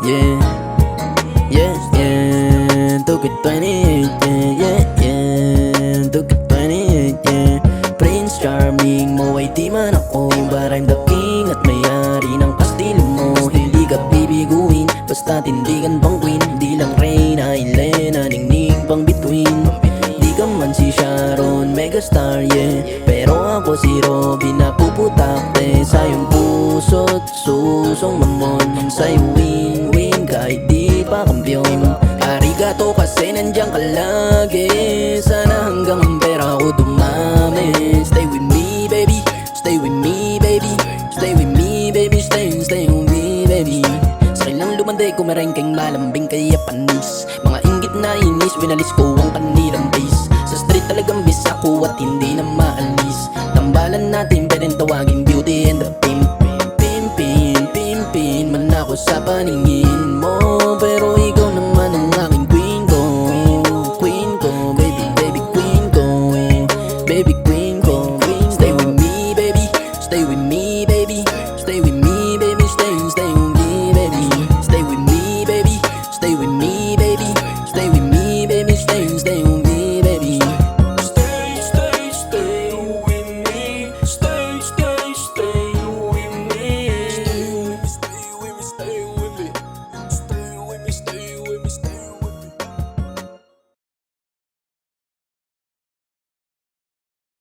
yeah, yeah, yeah. Took it 28, yeah, yeah, yeah. Took it 28, yeah. Prince Charming mo ay di man ako, but I'm the king at may-ari ng kastilo mo. Hindi ka bibiguin, basta tindigan pang queen. Di lang Reyna, Elena, ningning pang between. Di ka man si Sharon, megastar, yeah, pero ako si Robin na puputakte sa iyong puso't susong mamon. Sa'yo win-win kahit di pa kampiyon. Arigato kasi nandiyan ka lagi, sana hanggang ang pera ko dumami. Stay with me baby, stay with me baby, stay with me baby, stay with me baby. Sa kailang lumande ko merengkeng malambing kaya panis. Mga inggit na inis, winalis ko ang kanilang base. Sa street talagang bis ako at hindi na maalis. Tambalan natin pwedeng tawaging beauty and the pimp. Pimpin man ako sa paningin mo, pero